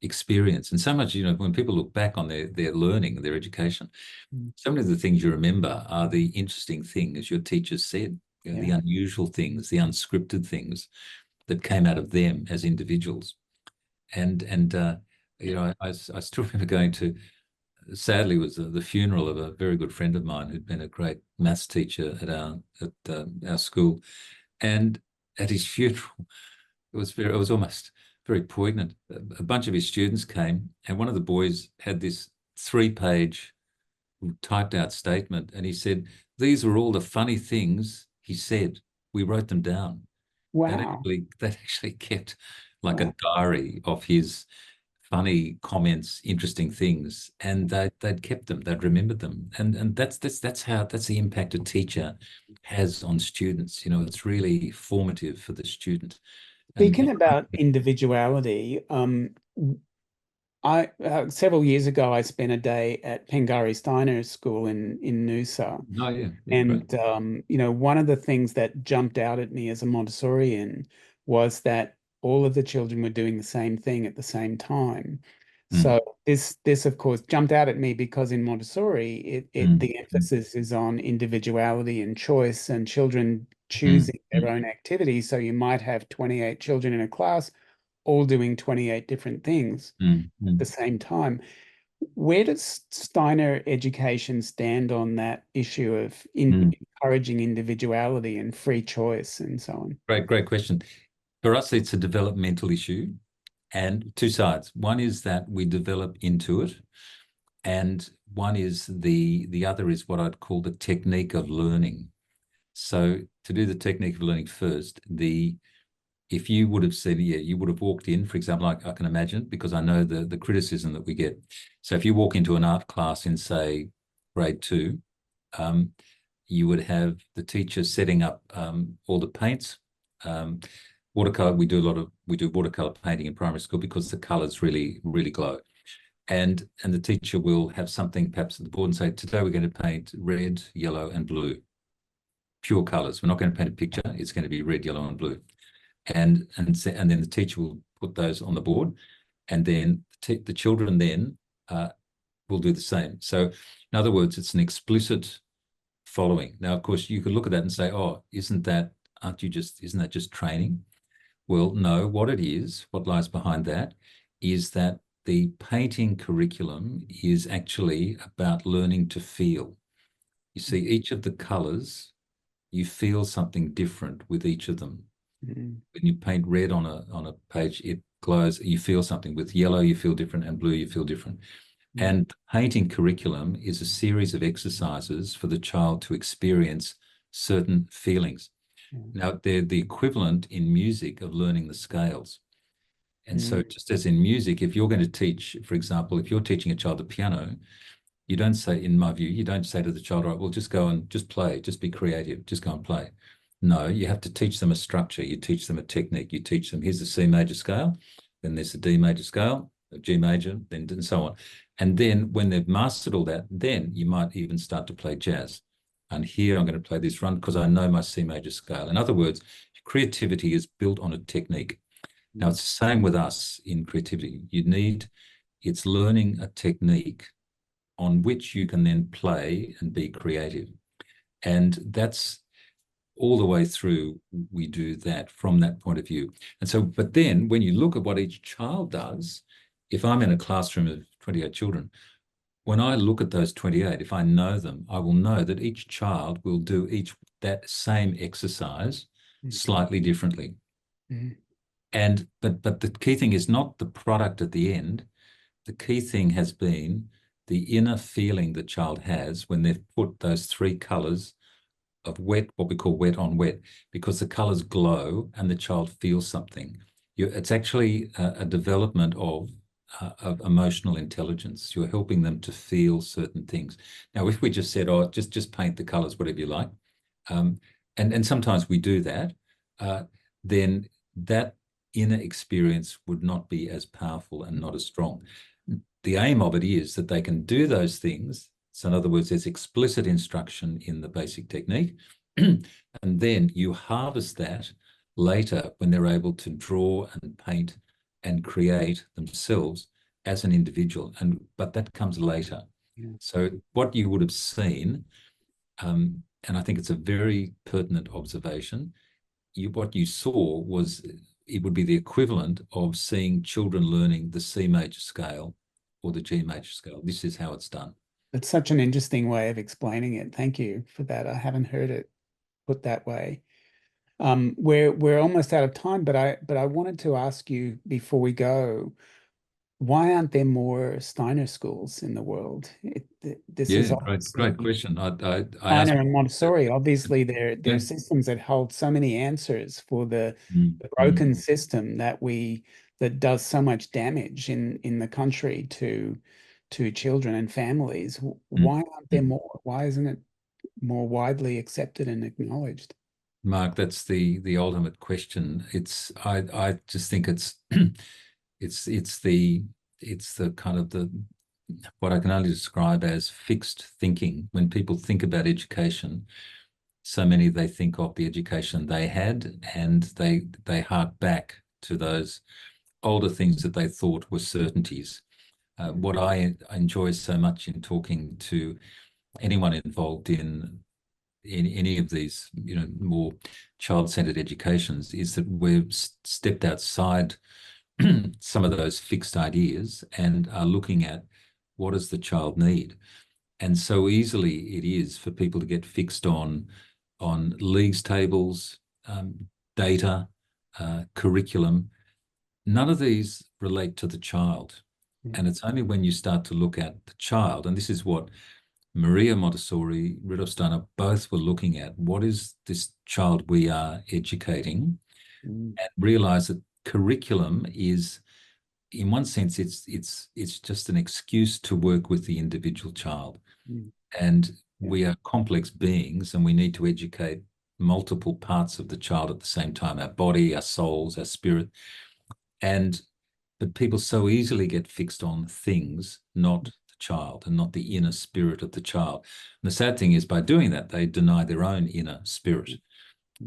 experience. And so much, when people look back on their learning, their education, so many of the things you remember are the interesting things your teachers said, the unusual things, the unscripted things that came out of them as individuals. And I still remember going to, sadly, was the funeral of a very good friend of mine who'd been a great maths teacher at our school. And at his funeral, it was almost very poignant. A bunch of his students came, and one of the boys had this 3-page typed out statement, and he said, these were all the funny things he said. We wrote them down. Wow. That actually kept like a diary of his funny comments, interesting things, and they'd kept them, they'd remembered them. And that's the impact a teacher has on students. It's really formative for the student. Speaking about individuality, I several years ago I spent a day at Pengari Steiner's school in Noosa. Oh yeah, And great. one of the things that jumped out at me as a Montessorian was that all of the children were doing the same thing at the same time. So this of course jumped out at me, because in Montessori the emphasis is on individuality and choice, and children choosing their own activities. So you might have 28 children in a class all doing 28 different things at the same time. Where does Steiner education stand on that issue of encouraging individuality and free choice and so on? Great question. For us, it's a developmental issue, and two sides. One is that we develop into it, and one is the other is what I'd call the technique of learning. So to do the technique of learning first, if you would have said, you would have walked in, for example, I can imagine, because I know the criticism that we get. So if you walk into an art class in, say, grade 2, you would have the teacher setting up all the paints. Watercolor, we do watercolor painting in primary school because the colors really, really glow. And the teacher will have something perhaps at the board and say, today we're going to paint red, yellow, and blue. Pure colors. We're not going to paint a picture. It's going to be red, yellow, and blue. And then the teacher will put those on the board, and then the children then will do the same. So in other words, it's an explicit following. Now, of course, you could look at that and say, oh, isn't that just training? Well, no, what lies behind that is that the painting curriculum is actually about learning to feel. You see, each of the colors, you feel something different with each of them. Mm-hmm. When you paint red on a page, it glows, you feel something. With yellow, you feel different, and blue, you feel different. Mm-hmm. And the painting curriculum is a series of exercises for the child to experience certain feelings. Mm-hmm. Now, they're the equivalent in music of learning the scales. And so just as in music, if you're going to teach, for example, if you're teaching a child the piano, you don't say, in my view, you don't say to the child, all right, well, just go and just play, just be creative, just go and play. No, you have to teach them a structure. You teach them a technique. You teach them, here's the C major scale, then there's the D major scale, the G major, then and so on. And then when they've mastered all that, then you might even start to play jazz. And here I'm going to play this run because I know my C major scale. In other words, creativity is built on a technique. Now, it's the same with us in creativity. It's learning a technique on which you can then play and be creative. And that's all the way through, we do that from that point of view. And so, but then when you look at what each child does, if I'm in a classroom of 28 children, when I look at those 28, if I know them, I will know that each child will do that same exercise slightly differently. Mm-hmm. But the key thing is not the product at the end. The key thing has been the inner feeling the child has when they've put those three colors of wet, what we call wet on wet, because the colors glow and the child feels something. It's actually a development of emotional intelligence. You're helping them to feel certain things. Now, if we just said, oh, just paint the colors, whatever you like, and sometimes we do that, then that inner experience would not be as powerful and not as strong. The aim of it is that they can do those things. So in other words, there's explicit instruction in the basic technique. And then you harvest that later when they're able to draw and paint and create themselves as an individual. But that comes later. Yeah. So what you would have seen, and I think it's a very pertinent observation, what you saw was it would be the equivalent of seeing children learning the C major scale or the G major scale. This is how it's done. It's such an interesting way of explaining it. Thank you for that. I haven't heard it put that way. We're almost out of time, but I wanted to ask you before we go, why aren't there more Steiner schools in the world? This is great question. I Steiner and Montessori. Obviously, they're systems that hold so many answers for the broken system that does so much damage in the country to children and families. Why aren't there more? Why isn't it more widely accepted and acknowledged? Mark, that's the ultimate question. I just think it's the kind of what I can only describe as fixed thinking. When people think about education, so many they think of the education they had, and they hark back to those older things that they thought were certainties. What I enjoy so much in talking to anyone involved in any of these, more child-centered educations, is that we've stepped outside some of those fixed ideas and are looking at what does the child need. And so easily it is for people to get fixed on leagues tables, data, curriculum. None of these relate to the child. And it's only when you start to look at the child, and this is what Maria Montessori, Rudolf Steiner, both were looking at. What is this child we are educating? And realize that curriculum is, in one sense, it's just an excuse to work with the individual child. And we are complex beings, and we need to educate multiple parts of the child at the same time, our body, our souls, our spirit. And but people so easily get fixed on things, not the child and not the inner spirit of the child. And the sad thing is, by doing that, they deny their own inner spirit.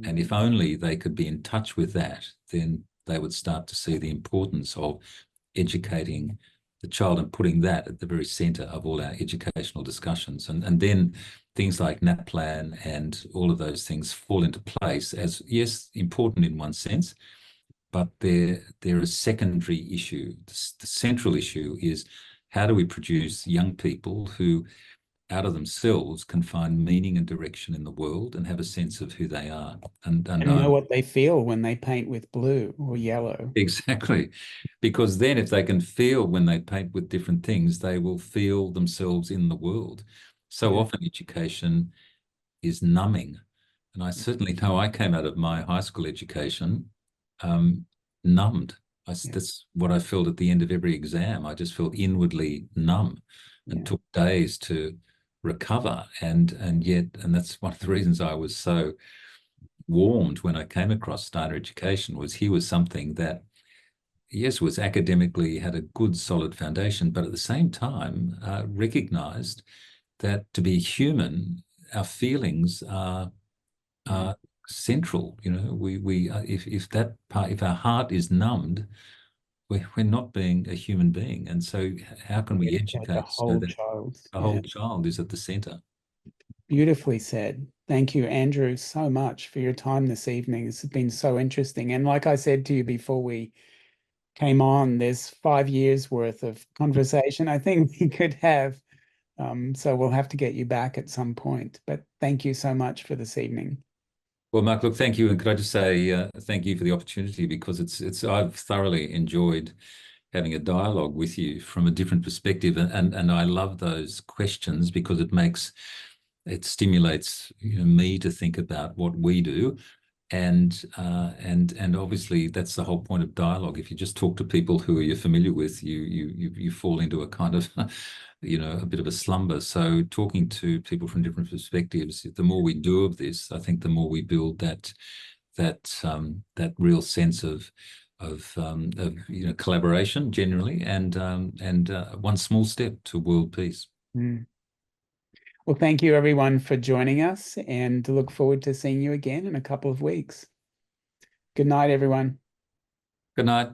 And if only they could be in touch with that, then they would start to see the importance of educating the child and putting that at the very center of all our educational discussions. And then things like NAPLAN and all of those things fall into place as, yes, important in one sense, but they're a secondary issue. The central issue is, how do we produce young people who out of themselves can find meaning and direction in the world and have a sense of who they are and And know what they feel when they paint with blue or yellow. Exactly. Because then if they can feel when they paint with different things, they will feel themselves in the world. So often education is numbing. And I certainly know I came out of my high school education numbed. That's what I felt at the end of every exam. I just felt inwardly numb and took days to recover. And that's one of the reasons I was so warmed when I came across starter education. Was here was something that, yes, was academically had a good solid foundation, but at the same time recognized that to be human, our feelings are central. You know, if our heart is numbed, we're not being a human being. And so how can we educate like a so whole that child? a whole child is at the center? Beautifully said. Thank you, Andrew, so much for your time this evening. It's been so interesting. And like I said to you before we came on, there's 5 years worth of conversation I think we could have. So we'll have to get you back at some point. But thank you so much for this evening. Well, Mark, look, thank you. And could I just say thank you for the opportunity, because I've thoroughly enjoyed having a dialogue with you from a different perspective. And I love those questions because it stimulates, me to think about what we do. And obviously that's the whole point of dialogue. If you just talk to people who you're familiar with, you fall into a kind of a bit of a slumber. So talking to people from different perspectives, the more we do of this, I think the more we build that real sense of collaboration generally, and one small step to world peace. Mm. Well, thank you everyone for joining us, and look forward to seeing you again in a couple of weeks. Good night, everyone. Good night.